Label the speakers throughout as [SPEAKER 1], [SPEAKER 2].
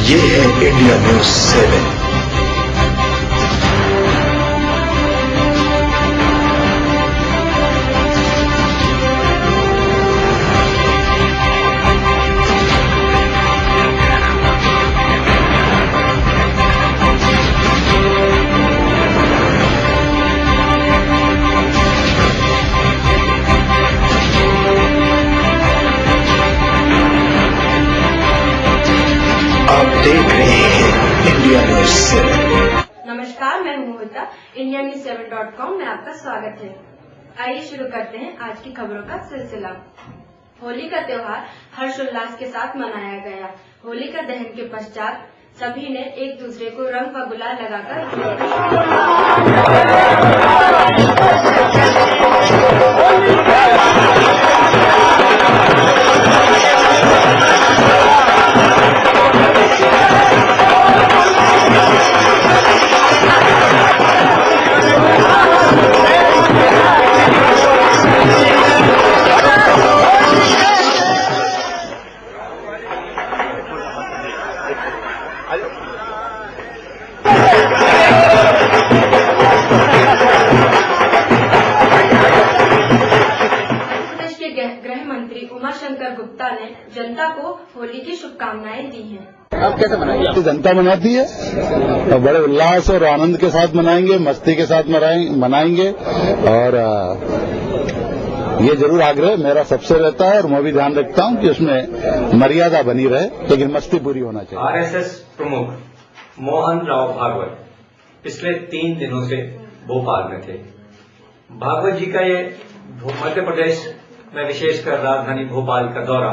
[SPEAKER 1] ये है India news 7। आप देख रहे हैं इंडिया न्यूज 7।
[SPEAKER 2] नमस्कार, मैं हूं मोहिता। इंडिया न्यूज 7.com में आपका स्वागत है। आइए शुरू करते हैं आज की खबरों का सिलसिला। होली का त्योहार हर्षोल्लास के साथ मनाया गया। होलिका दहन के पश्चात सभी ने एक दूसरे को रंग व गुलाल गृह मंत्री उमाशंकर गुप्ता ने जनता को होली की शुभकामनाएं दी हैं।
[SPEAKER 3] आप कैसे मनाएंगे?
[SPEAKER 4] तो जनता मनाती है और बड़े उल्लास और आनंद के साथ मनाएंगे, मस्ती के साथ मनाएंगे। और ये जरूर आग्रह मेरा सबसे रहता है और मैं भी ध्यान रखता हूं कि उसमें मर्यादा बनी रहे, लेकिन मस्ती पूरी होना चाहिए।
[SPEAKER 5] आरएसएस प्रमुख मोहन राव भागवत पिछले 3 दिनों से भोपाल में थे। भागवत जी का ये मध्य प्रदेश में विशेषकर राजधानी भोपाल का दौरा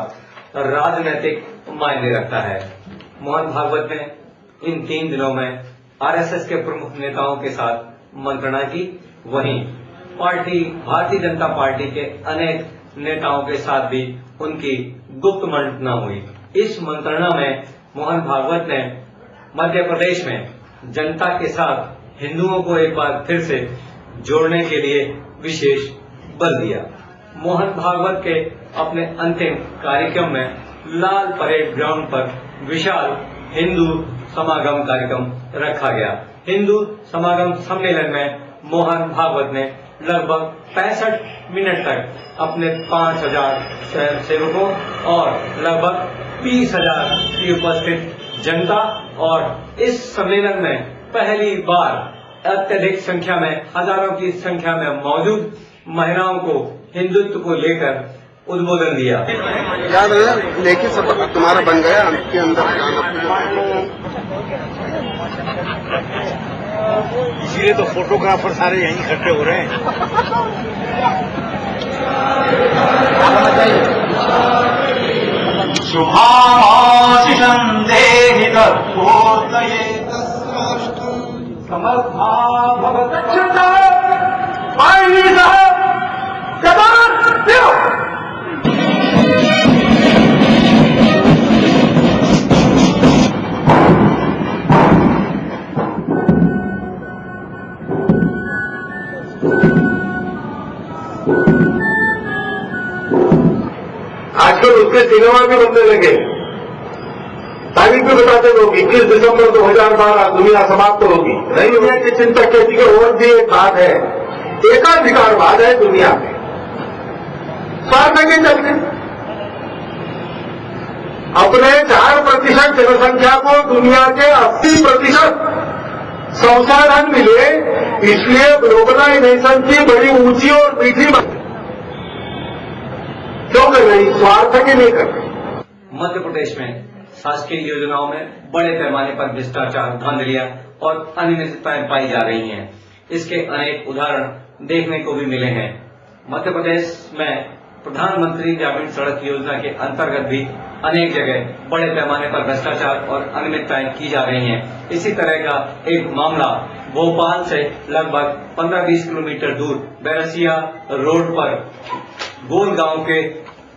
[SPEAKER 5] राजनीतिक मायने रखता है। मोहन भागवत ने इन 3 दिनों में आरएसएस के प्रमुख नेताओं के साथ मंत्रणा की। वहीं भारतीय जनता पार्टी के अनेक नेताओं के साथ भी उनकी गुप्त मंत्रणा हुई। इस मंत्रणा में मोहन भागवत ने मध्य प्रदेश में जनता के साथ हिंदुओं को एक बार फिर से जोड़ने के लिए विशेष बल दिया। मोहन भागवत के अपने अंतिम कार्यक्रम में लाल परेड ग्राउंड पर विशाल हिंदू समागम कार्यक्रम रखा गया। हिंदू समागम सम्मेलन में मोहन भागवत ने लगभग 65 मिनट तक अपने 5000 स्वयंसेवकों और लगभग 20,000 की उपस्थित जनता और इस सम्मेलन में पहली बार अत्यधिक संख्या में, हजारों की संख्या में मौजूद महिलाओं को हिंदुत्व को लेकर उद्बोधन दिया।
[SPEAKER 3] याद है, लेकिन सब तुम्हारा बन गया के अंदर
[SPEAKER 6] इसीलिए तो फोटोग्राफर सारे यहीं इकट्ठे हो रहे हैं। शुभाशिषं देहि तत्पूर्तये समर्था भवतक्षता
[SPEAKER 7] आजकल उसके सिनेमा भी बनने लगे। तारीख भी बताते लोग 21 दिसंबर 2012 दुनिया समाप्त होगी। नई दुनिया की चिंता खेती के और भी एक बात है, एकाधिकारवाद है दुनिया में। स्वार्थ के चलते अपने 4% जनसंख्या को दुनिया के 80% संसाधन मिले, इसलिए ग्लोबलाइजेशन की बड़ी ऊंची और मीठी क्यों कर रही? स्वार्थ के नहीं कर रही।
[SPEAKER 5] मध्य प्रदेश में शासकीय योजनाओं में बड़े पैमाने पर भ्रष्टाचार, धांधलियां और अनियमितताएं पाई जा रही हैं। इसके अनेक उदाहरण देखने को भी मिले हैं। मध्य प्रदेश में प्रधानमंत्री ग्रामीण सड़क योजना के अंतर्गत भी अनेक जगह बड़े पैमाने पर भ्रष्टाचार और अनियमितताएं की जा रही हैं। इसी तरह का एक मामला भोपाल से लगभग 15-20 किलोमीटर दूर बैरसिया रोड पर गोल गांव के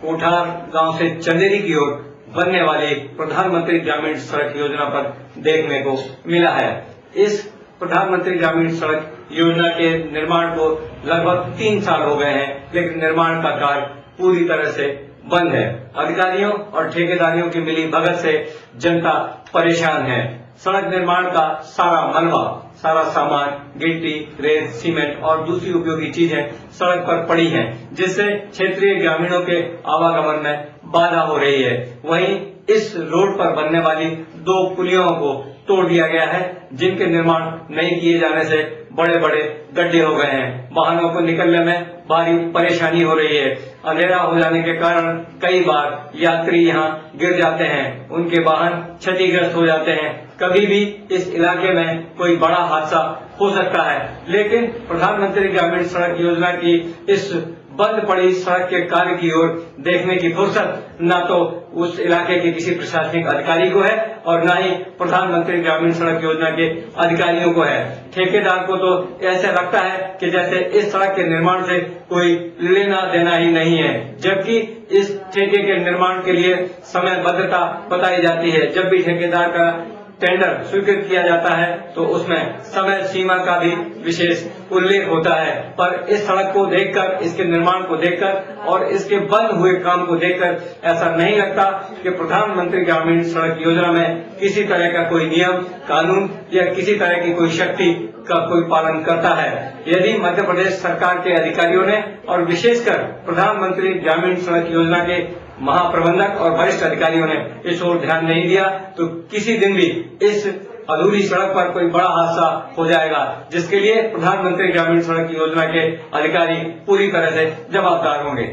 [SPEAKER 5] कोठार गांव से चंदेरी की ओर बनने वाली प्रधानमंत्री ग्रामीण सड़क योजना पर देखने को मिला है। इस प्रधानमंत्री ग्रामीण सड़क योजना के निर्माण को लगभग 3 साल हो गए हैं, लेकिन निर्माण का कार्य पूरी तरह से बंद है। अधिकारियों और ठेकेदारियों की मिली भगत से जनता परेशान है। सड़क निर्माण का सारा मलबा, सारा सामान, गिट्टी, रेत, सीमेंट और दूसरी उपयोगी चीजें सड़क पर पड़ी हैं, जिससे क्षेत्रीय ग्रामीणों के आवागमन में बाधा हो रही है। वहीं इस रोड पर बनने वाली 2 पुलियों को तोड़ दिया गया है, जिनके निर्माण नहीं किए जाने से बड़े बड़े गड्ढे हो गए हैं। वाहनों को निकलने में भारी परेशानी हो रही है। अंधेरा हो जाने के कारण कई बार यात्री यहाँ गिर जाते हैं, उनके वाहन क्षतिग्रस्त हो जाते हैं। कभी भी इस इलाके में कोई बड़ा हादसा हो सकता है, लेकिन प्रधानमंत्री ग्रामीण सड़क योजना की इस बंद पड़ी सड़क के कार्य की ओर देखने की फुर्सत न तो उस इलाके के किसी प्रशासनिक अधिकारी को है और न ही प्रधानमंत्री ग्रामीण सड़क योजना के अधिकारियों को है। ठेकेदार को तो ऐसा लगता है कि जैसे इस सड़क के निर्माण से कोई लेना देना ही नहीं है, जबकि इस ठेके के निर्माण के लिए समयबद्धता बताई जाती है। जब भी ठेकेदार का टेंडर स्वीकृत किया जाता है तो उसमें समय सीमा का भी विशेष उल्लेख होता है, पर इस सड़क को देखकर, इसके निर्माण को देखकर और इसके बंद हुए काम को देखकर ऐसा नहीं लगता कि प्रधानमंत्री ग्रामीण सड़क योजना में किसी तरह का कोई नियम, कानून या किसी तरह की कोई शक्ति का कोई पालन करता है। यदि मध्य प्रदेश सरकार के अधिकारियों ने और विशेषकर प्रधानमंत्री ग्रामीण सड़क योजना के महाप्रबंधक और वरिष्ठ अधिकारियों ने इस ओर ध्यान नहीं दिया तो किसी दिन भी इस अधूरी सड़क पर कोई बड़ा हादसा हो जाएगा, जिसके लिए प्रधानमंत्री ग्रामीण सड़क योजना के अधिकारी पूरी तरह से जवाबदार होंगे।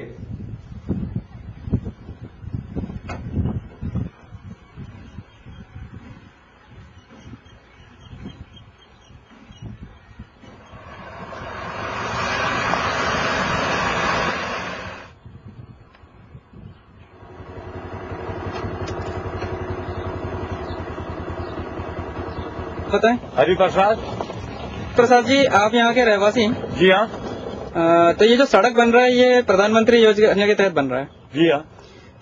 [SPEAKER 8] बताएं।
[SPEAKER 6] हरिप्रसाद।
[SPEAKER 8] प्रसाद जी, आप यहाँ के रहवासी हैं?
[SPEAKER 6] जी हाँ।
[SPEAKER 8] तो ये जो सड़क बन रहा है ये प्रधानमंत्री योजना के तहत बन रहा है?
[SPEAKER 6] जी हाँ।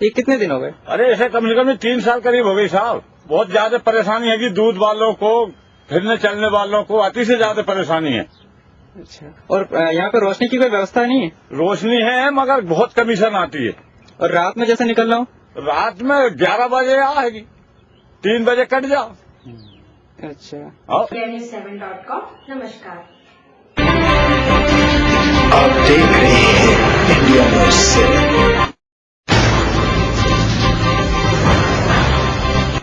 [SPEAKER 8] ये कितने दिन हो गए?
[SPEAKER 6] अरे ऐसे कम से कम 3 साल करीब हो गई साहब। बहुत ज्यादा परेशानी है कि दूध वालों को, फिरने चलने वालों को अति से ज्यादा परेशानी है।
[SPEAKER 8] अच्छा। और यहाँ पे रोशनी की कोई व्यवस्था नहीं है?
[SPEAKER 6] रोशनी है मगर बहुत कमीशन आती है।
[SPEAKER 8] और रात में जैसे निकलना हो?
[SPEAKER 6] रात में 11 बजे आएगी, 3 बजे कट जाओ।
[SPEAKER 8] अच्छा।
[SPEAKER 2] News7.com। नमस्कार।
[SPEAKER 1] आप देख रहे हैं इंडिया न्यूज 7।